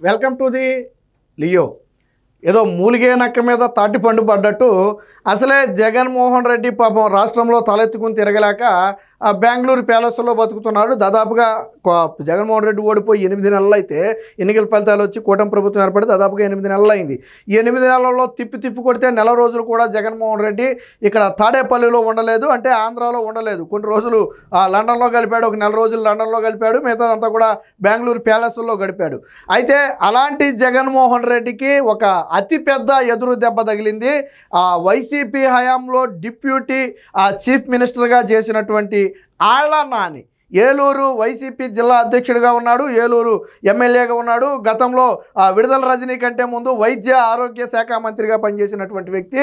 Welcome to the Leo. ఏదో మూలిగే నక్క మీద తాటిపండు పడ్డట్టు అసలే జగన్మోహన్ రెడ్డి పాపం రాష్ట్రంలో తలెత్తుకుని తిరగలేక బెంగళూరు ప్యాలెస్లో బతుకుతున్నాడు. దాదాపుగా జగన్మోహన్ రెడ్డి ఓడిపోయి 8 నెలలు అయితే ఎన్నికల ఫలితాలు వచ్చి కూటమి ప్రభుత్వం ఏర్పడి దాదాపుగా 8 నెలలు అయింది. ఈ 8 నెలల్లో తిప్పి కొడితే నెల రోజులు కూడా జగన్మోహన్ రెడ్డి ఇక్కడ తాడేపల్లిలో ఉండలేదు, అంటే ఆంధ్రాలో ఉండలేదు. కొన్ని రోజులు లండన్లో గడిపాడు, ఒక నెల రోజులు లండన్లో గడిపాడు, మిగతాదంతా కూడా బెంగళూరు ప్యాలెస్లో గడిపాడు. అయితే అలాంటి జగన్మోహన్ రెడ్డికి ఒక అతిపెద్ద ఎదురు దెబ్బ తగిలింది. వైసీపీ హయాంలో డిప్యూటీ చీఫ్ మినిస్టర్గా చేసినటువంటి ఆళ్ల నాని. ఏలూరు వైసీపీ జిల్లా అధ్యక్షుడిగా ఉన్నాడు, ఏలూరు ఎమ్మెల్యేగా ఉన్నాడు. గతంలో విడుదల రజనీ కంటే ముందు వైద్య ఆరోగ్య శాఖ మంత్రిగా పనిచేసినటువంటి వ్యక్తి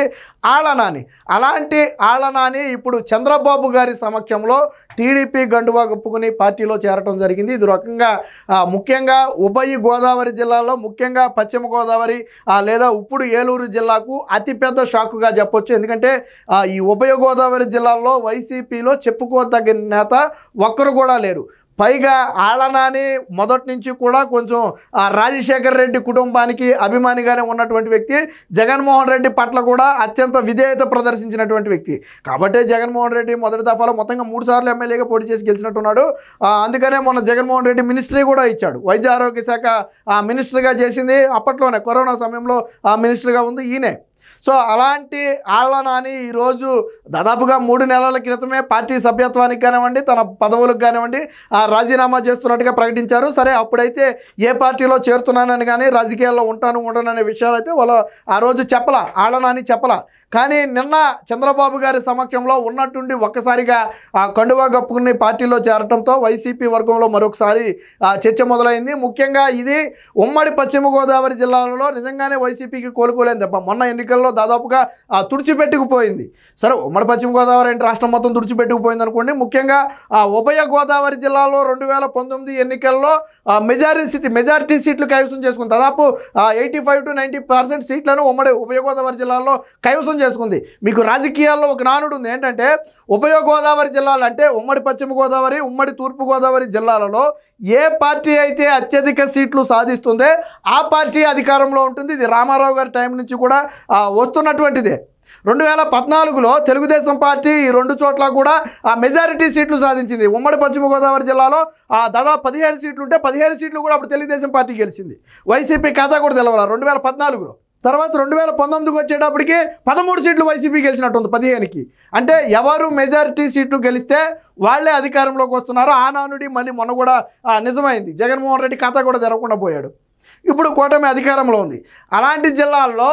ఆళ్ల నాని. అలాంటి ఆళ్ల నాని ఇప్పుడు చంద్రబాబు గారి సమక్షంలో టీడీపీ గండువా కప్పుకుని పార్టీలో చేరటం జరిగింది. ఇది రకంగా ముఖ్యంగా ఉభయ గోదావరి జిల్లాలో, ముఖ్యంగా పశ్చిమ గోదావరి లేదా ఇప్పుడు ఏలూరు జిల్లాకు అతిపెద్ద షాకుగా చెప్పొచ్చు. ఎందుకంటే ఈ ఉభయ గోదావరి జిల్లాల్లో వైసీపీలో చెప్పుకోదగిన నేత ఒక్కరు కూడా లేరు. పైగా ఆళ్ల నాని మొదటి నుంచి కూడా కొంచెం రాజశేఖర్ రెడ్డి కుటుంబానికి అభిమానిగానే ఉన్నటువంటి వ్యక్తి, జగన్మోహన్ రెడ్డి పట్ల కూడా అత్యంత విధేయత ప్రదర్శించినటువంటి వ్యక్తి. కాబట్టి జగన్మోహన్ రెడ్డి మొదటి దఫాలో మొత్తంగా 3 సార్లు ఎమ్మెల్యేగా పోటీ చేసి గెలిచినట్టున్నాడు. అందుకనే మొన్న జగన్మోహన్ రెడ్డి మినిస్ట్రీ కూడా ఇచ్చాడు. వైద్య ఆరోగ్య శాఖ మినిస్టర్గా చేసింది అప్పట్లోనే, కరోనా సమయంలో మినిస్టర్గా ఉంది ఈయనే. సో అలాంటి ఆళ్ల నాని ఈరోజు దాదాపుగా 3 నెలల క్రితమే పార్టీ సభ్యత్వానికి కానివ్వండి, తన పదవులకు కానివ్వండి రాజీనామా చేస్తున్నట్టుగా ప్రకటించారు. సరే, అప్పుడైతే ఏ పార్టీలో చేరుతున్నానని కానీ రాజకీయాల్లో ఉండననే విషయాలు అయితే వాళ్ళు ఆ రోజు చెప్పలా, ఆళ్ల నాని చెప్పలా. కానీ నిన్న చంద్రబాబు గారి సమక్షంలో ఉన్నట్టుండి ఒక్కసారిగా కండువా కప్పుకుని పార్టీలో చేరటంతో వైసీపీ వర్గంలో మరొకసారి చర్చ మొదలైంది. ముఖ్యంగా ఇది ఉమ్మడి పశ్చిమ గోదావరి జిల్లాలలో నిజంగానే వైసీపీకి కోలుకోలేని దెబ్బ. మొన్న ఎన్నికల్లో దాదాపుగా తుడిచిపెట్టుకుపోయింది. సరే, ఉమ్మడి పశ్చిమ గోదావరి అంటే రాష్ట్రం మొత్తం తుడిచిపెట్టుకుపోయింది అనుకోండి. ముఖ్యంగా ఉభయ గోదావరి జిల్లాలో 2019 ఎన్నికల్లో మెజారిటీ సీట్లు కైవసం చేసుకుంది. దాదాపు 85 to 90% సీట్లను ఉమ్మడి ఉభయ గోదావరి జిల్లాలో కైవసం చేసుకుంది. మీకు రాజకీయాల్లో ఒక నానుడు ఉంది, ఏంటంటే ఉభయ గోదావరి జిల్లాలు అంటే ఉమ్మడి పశ్చిమ గోదావరి, ఉమ్మడి తూర్పు గోదావరి జిల్లాలలో ఏ పార్టీ అయితే అత్యధిక సీట్లు సాధిస్తుందో ఆ పార్టీ అధికారంలో ఉంటుంది. ఇది రామారావు గారి టైం నుంచి కూడా వస్తున్నటువంటిదే. 2014లో తెలుగుదేశం పార్టీ ఈ 2 చోట్ల కూడా మెజారిటీ సీట్లు సాధించింది. ఉమ్మడి పశ్చిమ గోదావరి జిల్లాలో దాదాపు 15 సీట్లు ఉంటే 15 సీట్లు కూడా అప్పుడు తెలుగుదేశం పార్టీ గెలిచింది. వైసీపీ ఖాతా కూడా తెలవాలి 2014లో. తర్వాత 2019కి వచ్చేటప్పటికి 13 సీట్లు వైసీపీ గెలిచినట్టుంది 15కి. అంటే ఎవరు మెజారిటీ సీట్లు గెలిస్తే వాళ్ళే అధికారంలోకి వస్తున్నారు. ఆ నానుడి మళ్ళీ మొన్న కూడా నిజమైంది. జగన్మోహన్ రెడ్డి ఖాతా కూడా తెరవకుండా పోయాడు. ఇప్పుడు కూటమి అధికారంలో ఉంది. అలాంటి జిల్లాల్లో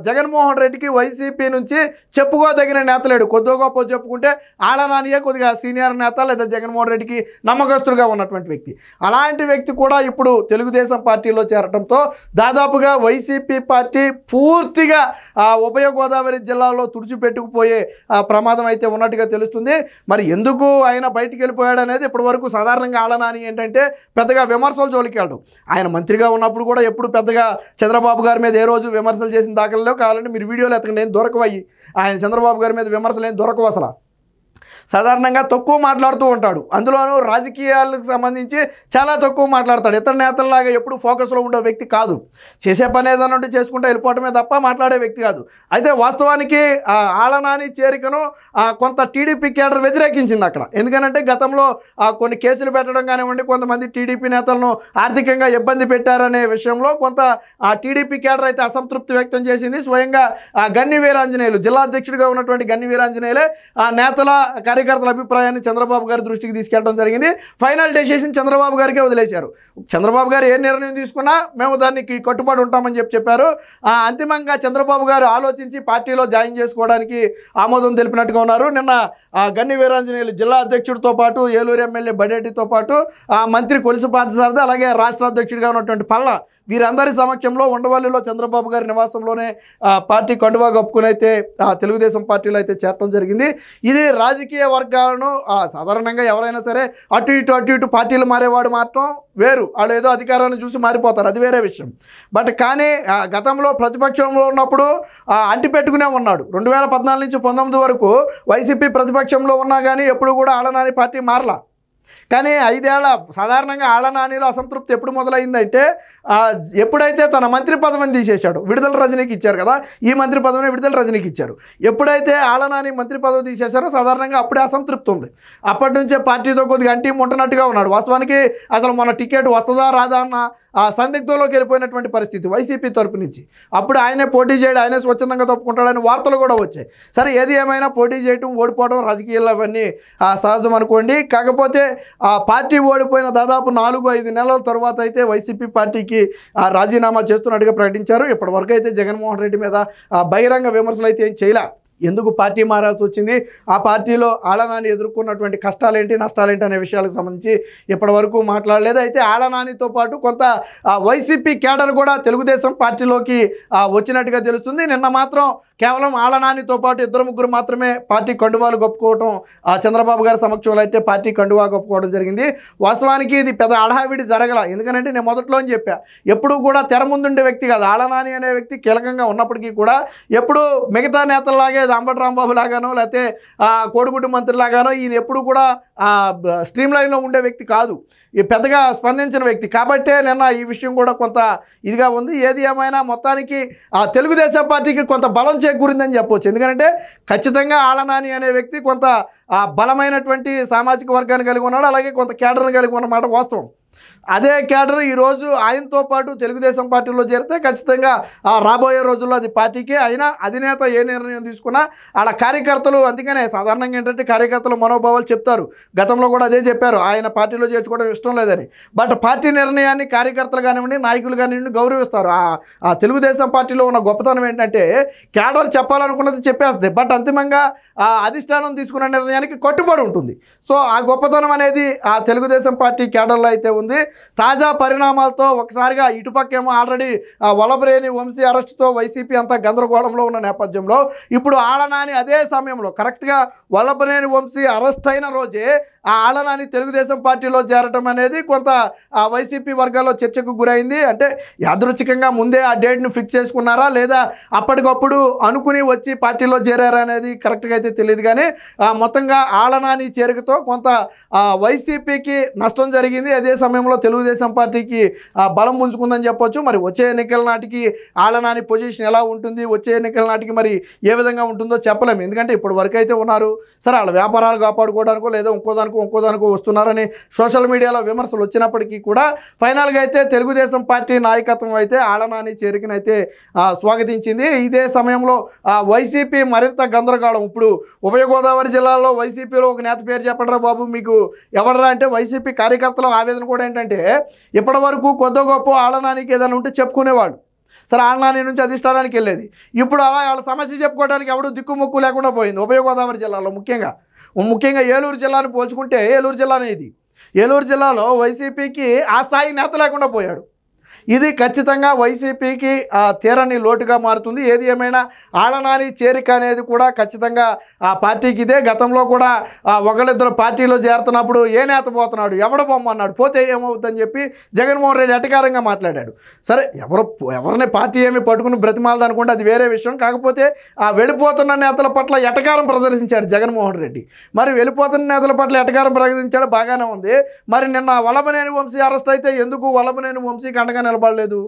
జగన్మోహన్ రెడ్డికి వైసీపీ నుంచి చెప్పుకోదగిన నేత లేడు. కొద్దిగా గొప్ప చెప్పుకుంటే ఆళ్ల నానియే కొద్దిగా సీనియర్ నేత, లేదా జగన్మోహన్ రెడ్డికి నమ్మకస్తులుగా ఉన్నటువంటి వ్యక్తి. అలాంటి వ్యక్తి కూడా ఇప్పుడు తెలుగుదేశం పార్టీలో చేరటంతో దాదాపుగా వైసీపీ పార్టీ పూర్తిగా ఉభయ గోదావరి జిల్లాలో తుడిచిపెట్టుకుపోయే ప్రమాదం అయితే ఉన్నట్టుగా తెలుస్తుంది. మరి ఎందుకు ఆయన బయటికి వెళ్ళిపోయాడు అనేది ఇప్పటి వరకు సాధారణంగా ఆళ్ల నాని ఏంటంటే పెద్దగా విమర్శల జోలికి వెళ్ళడం. ఆయన మంత్రిగా ఉన్నప్పుడు కూడా ఎప్పుడు పెద్దగా చంద్రబాబు గారి మీద ఏ రోజు విమర్శలు చేసిన దాఖలలో కావాలంటే మీరు వీడియోలు ఎత్తకండి, ఏం దొరకవయ్యి. ఆయన చంద్రబాబు గారి మీద విమర్శలు ఏం దొరకవు. అసలు సాధారణంగా తక్కువ మాట్లాడుతూ ఉంటాడు. అందులోనూ రాజకీయాలకు సంబంధించి చాలా తక్కువ మాట్లాడతాడు. ఇతర నేతల్లాగా ఎప్పుడు ఫోకస్లో ఉండే వ్యక్తి కాదు. చేసే పని ఏదైనా ఉంటే చేసుకుంటే వెళ్ళిపోవటమే తప్ప మాట్లాడే వ్యక్తి కాదు. అయితే వాస్తవానికి ఆళ్ల నాని చేరికను కొంత టీడీపీ కేడర్ వ్యతిరేకించింది అక్కడ. ఎందుకనంటే గతంలో కొన్ని కేసులు పెట్టడం కానివ్వండి, కొంతమంది టీడీపీ నేతలను ఆర్థికంగా ఇబ్బంది పెట్టారనే విషయంలో కొంత టీడీపీ కేడర్ అయితే అసంతృప్తి వ్యక్తం చేసింది. స్వయంగా గన్ని వీరాంజనేయులు, జిల్లా అధ్యక్షుడిగా ఉన్నటువంటి గన్ని వీరాంజనేయులే నేతల కార్యకర్తల అభిప్రాయాన్ని చంద్రబాబు గారి దృష్టికి తీసుకెళ్ళడం జరిగింది. ఫైనల్ డెసిషన్ చంద్రబాబు గారికే వదిలేశారు. చంద్రబాబు గారు ఏ నిర్ణయం తీసుకున్నా మేము దానికి కట్టుబడి ఉంటామని చెప్పారు. అంతిమంగా చంద్రబాబు గారు ఆలోచించి పార్టీలో జాయిన్ చేసుకోవడానికి ఆమోదం తెలిపినట్టుగా ఉన్నారు. నిన్న గన్ని వీరాంజనేయులు జిల్లా అధ్యక్షుడితో పాటు ఏలూరు ఎమ్మెల్యే బడేటితో పాటు మంత్రి కొలిసి పార్థసారథి, అలాగే రాష్ట్ర అధ్యక్షుడిగా ఉన్నటువంటి పల్లా, వీరందరి సమక్షంలో ఉండవల్లిలో చంద్రబాబు గారి నివాసంలోనే పార్టీ కండువా కప్పుకుని అయితే తెలుగుదేశం పార్టీలో అయితే చేరడం జరిగింది. ఇది రాజకీయ వర్గాలను సాధారణంగా ఎవరైనా సరే అటు ఇటు పార్టీలు మారేవాడు మాత్రం వేరు. వాళ్ళు ఏదో అధికారాన్ని చూసి మారిపోతారు, అది వేరే విషయం. కానీ గతంలో ప్రతిపక్షంలో ఉన్నప్పుడు అంటిపెట్టుకునే ఉన్నాడు. 2014 నుంచి 19 వరకు వైసీపీ ప్రతిపక్షంలో ఉన్నా కానీ ఎప్పుడు కూడా ఆళ్ల నాని పార్టీ మారలా. కానీ 5 ఏళ్ల సాధారణంగా ఆళ్ల నానిలో అసంతృప్తి ఎప్పుడు మొదలైందంటే ఎప్పుడైతే తన మంత్రి పదవిని తీసేశాడు, విడుదల రజనీకి ఇచ్చారు కదా, ఈ మంత్రి పదవిని విడుదల రజనీకి ఇచ్చారు. ఎప్పుడైతే ఆళ్ల నాని మంత్రి పదవి తీసేశారో సాధారణంగా అప్పుడే అసంతృప్తి ఉంది. అప్పటి నుంచే పార్టీతో కొద్దిగా అంటీ ఉంటున్నట్టుగా ఉన్నాడు. వాస్తవానికి అసలు మన టికెట్ వస్తుందా రాదా అన్న సందిగ్ధంలోకి వెళ్ళిపోయినటువంటి పరిస్థితి వైసీపీ తరపు నుంచి. అప్పుడు ఆయనే పోటీ చేయడం, ఆయనే స్వచ్ఛందంగా తప్పుకుంటాడని వార్తలు కూడా వచ్చాయి. సరే, ఏది ఏమైనా పోటీ చేయటం, ఓడిపోవడం రాజకీయాల్లో అవన్నీ సహజం అనుకోండి. కాకపోతే ఆ పార్టీ ఓడిపోయిన దాదాపు 4-5 నెలల తర్వాత అయితే వైసీపీ పార్టీకి రాజీనామా చేస్తున్నట్టుగా ప్రకటించారు. ఇప్పటివరకు అయితే జగన్మోహన్ రెడ్డి మీద బహిరంగ విమర్శలు అయితే ఏం చేయలే. ఎందుకు పార్టీ మారాల్సి వచ్చింది, ఆ పార్టీలో ఆళ్ల నాని ఎదుర్కొన్నటువంటి కష్టాలేంటి నష్టాలేంటి అనే విషయాలకు సంబంధించి ఇప్పటివరకు మాట్లాడలేదు. అయితే ఆళ్ల నానితో పాటు కొంత వైసీపీ క్యాడర్ కూడా తెలుగుదేశం పార్టీలోకి వచ్చినట్టుగా తెలుస్తుంది. నిన్న మాత్రం కేవలం ఆళ్ల నానితో పాటు 2-3 మాత్రమే పార్టీ కండువాలు గొప్పుకోవటం, చంద్రబాబు గారి సమక్షంలో అయితే పార్టీ కండువా గొప్పుకోవడం జరిగింది. వాస్తవానికి ఇది పెద్ద అడావిడి జరగల. ఎందుకంటే నేను మొదట్లోనే చెప్పా, ఎప్పుడూ కూడా తెర ముందుండే వ్యక్తి కాదు ఆళ్ల నాని అనే వ్యక్తి. కీలకంగా ఉన్నప్పటికీ కూడా ఎప్పుడు మిగతా నేతల్లాగే అంబటి రాంబాబు లాగానో లేకపోతే కోడిగుడ్డు మంత్రి లాగానో ఈయన ఎప్పుడు కూడా స్ట్రీమ్ లైన్లో ఉండే వ్యక్తి కాదు, పెద్దగా స్పందించిన వ్యక్తి. కాబట్టే నిన్న ఈ విషయం కూడా కొంత ఇదిగా ఉంది. ఏది ఏమైనా మొత్తానికి తెలుగుదేశం పార్టీకి కొంత బలం చేకూరిందని చెప్పవచ్చు. ఎందుకంటే ఖచ్చితంగా ఆళ్ల నాని అనే వ్యక్తి కొంత బలమైనటువంటి సామాజిక వర్గాన్ని కలిగి ఉన్నాడు, అలాగే కొంత క్యాడర్ని కలిగి ఉన్నమాట వాస్తవం. అదే క్యాడర్ ఈరోజు ఆయనతో పాటు తెలుగుదేశం పార్టీలో చేరితే ఖచ్చితంగా రాబోయే రోజుల్లో అది పార్టీకే. అయినా అధినేత ఏ నిర్ణయం తీసుకున్నా వాళ్ళ కార్యకర్తలు, అందుకనే సాధారణంగా ఏంటంటే కార్యకర్తలు మనోభావాలు చెప్తారు. గతంలో కూడా అదే చెప్పారు, ఆయన పార్టీలో చేర్చుకోవడం ఇష్టం లేదని. బట్ పార్టీ నిర్ణయాన్ని కార్యకర్తలు కానివ్వండి, నాయకులు కానివ్వండి గౌరవిస్తారు. ఆ తెలుగుదేశం పార్టీలో ఉన్న గొప్పతనం ఏంటంటే క్యాడర్ చెప్పాలనుకున్నది చెప్పేస్తుంది, బట్ అంతిమంగా అధిష్టానం తీసుకున్న నిర్ణయానికి కట్టుబడి ఉంటుంది. సో ఆ గొప్పతనం అనేది ఆ తెలుగుదేశం పార్టీ క్యాడర్లో అయితే ఉంది. తాజా పరిణామాలతో ఒకసారిగా ఇటుపక్కేమో ఆల్రెడీ వల్లభనేని వంశీ అరెస్టుతో వైసీపీ అంతా గందరగోళంలో ఉన్న నేపథ్యంలో ఇప్పుడు ఆళ్ల నాని అదే సమయంలో కరెక్ట్గా వల్లభనేని వంశీ అరెస్ట్ అయిన రోజే ఆళ్ల నాని తెలుగుదేశం పార్టీలో చేరటం అనేది కొంత వైసీపీ వర్గాల్లో చర్చకు గురైంది. అంటే యాదృచ్ఛికంగా ముందే ఆ డేట్ను ఫిక్స్ చేసుకున్నారా లేదా అప్పటికప్పుడు అనుకుని వచ్చి పార్టీలో చేరారా అనేది కరెక్ట్గా అయితే తెలియదు. కానీ మొత్తంగా ఆళ్ల నాని చేరికతో కొంత వైసీపీకి నష్టం జరిగింది. అదే సమయంలో తెలుగుదేశం పార్టీకి బలం పుంజుకుందని చెప్పొచ్చు. మరి వచ్చే ఎన్నికల నాటికి ఆళ్ల నాని పొజిషన్ ఎలా ఉంటుంది, వచ్చే ఎన్నికల నాటికి మరి ఏ విధంగా ఉంటుందో చెప్పలేము. ఎందుకంటే ఇప్పటి వరకు అయితే ఉన్నారు, సరే వాళ్ళ వ్యాపారాలు కాపాడుకోవడానికో లేదా ఇంకోదానికో వస్తున్నారని సోషల్ మీడియాలో విమర్శలు వచ్చినప్పటికీ కూడా ఫైనల్గా అయితే తెలుగుదేశం పార్టీ నాయకత్వం అయితే ఆళ్ల నాని చేరికనైతే స్వాగతించింది. ఇదే సమయంలో వైసీపీ మరింత గందరగోళం. ఇప్పుడు ఉభయ గోదావరి జిల్లాలో వైసీపీలో ఒక నేత పేరు చెప్పండిరా బాబు మీకు ఎవడరా అంటే వైసీపీ కార్యకర్తల ఆవేదన కూడా ఏంటంటే ఇప్పటి వరకు కొద్ది గొప్ప ఆళ్ల నానికి ఏదైనా ఉంటే చెప్పుకునేవాళ్ళు. సరే, ఆళ్ల నాని నుంచి అధిష్టానానికి వెళ్ళేది. ఇప్పుడు అలా వాళ్ళ సమస్య చెప్పుకోవడానికి ఎవడు దిక్కుముక్కు లేకుండా పోయింది ఉభయ గోదావరి జిల్లాలో. ముఖ్యంగా ఏలూరు జిల్లాను పోల్చుకుంటే ఏలూరు జిల్లానే ఇది. ఏలూరు జిల్లాలో వైసీపీకి ఆ స్థాయి నేత లేకుండా పోయాడు. ఇది ఖచ్చితంగా వైసీపీకి తీరని లోటుగా మారుతుంది. ఏది ఏమైనా ఆళ్ల నాని చేరిక అనేది కూడా ఖచ్చితంగా ఆ పార్టీకి ఇదే. గతంలో కూడా ఒకళ్ళిద్దరు పార్టీలో చేరుతున్నప్పుడు ఏ నేత పోతున్నాడు, ఎవడ బొమ్మన్నాడు, పోతే ఏమవుతుందని చెప్పి జగన్మోహన్ రెడ్డి ఎటకారంగా మాట్లాడాడు. సరే, ఎవరిని పార్టీ ఏమి పట్టుకుని బ్రతిమాలదు అనుకుంటే అది వేరే విషయం. కాకపోతే ఆ వెళ్ళిపోతున్న నేతల పట్ల ఎటకారం ప్రదర్శించాడు జగన్మోహన్ రెడ్డి. మరి వెళ్ళిపోతున్న నేతల పట్ల ఎటకారం ప్రదర్శించాడు, బాగానే ఉంది. మరి నిన్న వల్లభనేని వంశీ అరెస్ట్ అయితే ఎందుకు వల్లభనేని వంశీకి అండగా నిలబడలేదు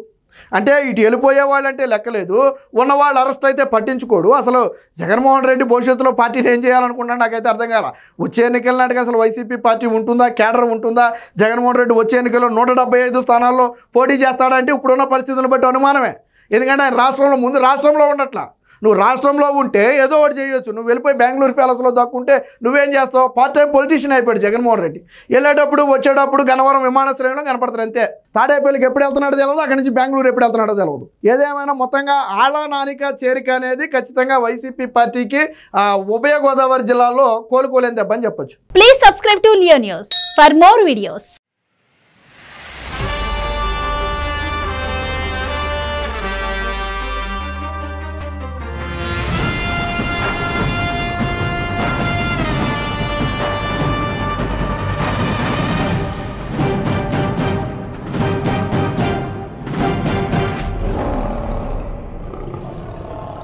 అంటే ఇటు వెళ్ళిపోయే వాళ్ళంటే లెక్కలేదు, ఉన్నవాళ్ళు అరెస్ట్ అయితే పట్టించుకోడు. అసలు జగన్మోహన్ రెడ్డి భవిష్యత్తులో పార్టీని ఏం చేయాలనుకుంటున్నాడు నాకైతే అర్థం కాల. వచ్చే ఎన్నికల నాటికి అసలు వైసీపీ పార్టీ ఉంటుందా, క్యాడర్ ఉంటుందా? జగన్మోహన్ రెడ్డి వచ్చే ఎన్నికల్లో 175 స్థానాల్లో పోటీ చేస్తాడంటే ఇప్పుడున్న పరిస్థితులను బట్టి అనుమానమే. ఎందుకంటే ఆయన రాష్ట్రంలో ఉండట్లా. నువ్వు రాష్ట్రంలో ఉంటే ఏదో ఒకటి చేయొచ్చు, నువ్వు వెళ్ళిపోయి బెంగళూరు ప్యాలెస్లో దక్కుంటే నువ్వేం చేస్తావు? పార్ట్ టైం పొలిటీషియన్ అయిపోయాడు జగన్మోహన్ రెడ్డి. వెళ్ళేటప్పుడు వచ్చేటప్పుడు గన్నవరం విమానాశ్రయంలో కనపడతారు అంతే. తాడేపల్లికి ఎప్పుడు వెళ్తున్నాడో తెలియదు, అక్కడి నుంచి బెంగళూరు ఎప్పుడు వెళ్తున్నాడో తెలియదు. ఏదేమైనా మొత్తంగా ఆళ్ల నానిక చేరిక అనేది ఖచ్చితంగా వైసీపీ పార్టీకి ఉభయ గోదావరి జిల్లాలో కోలుకోలేని దెబ్బని చెప్పొచ్చు. Please subscribe to Leo news for more videos.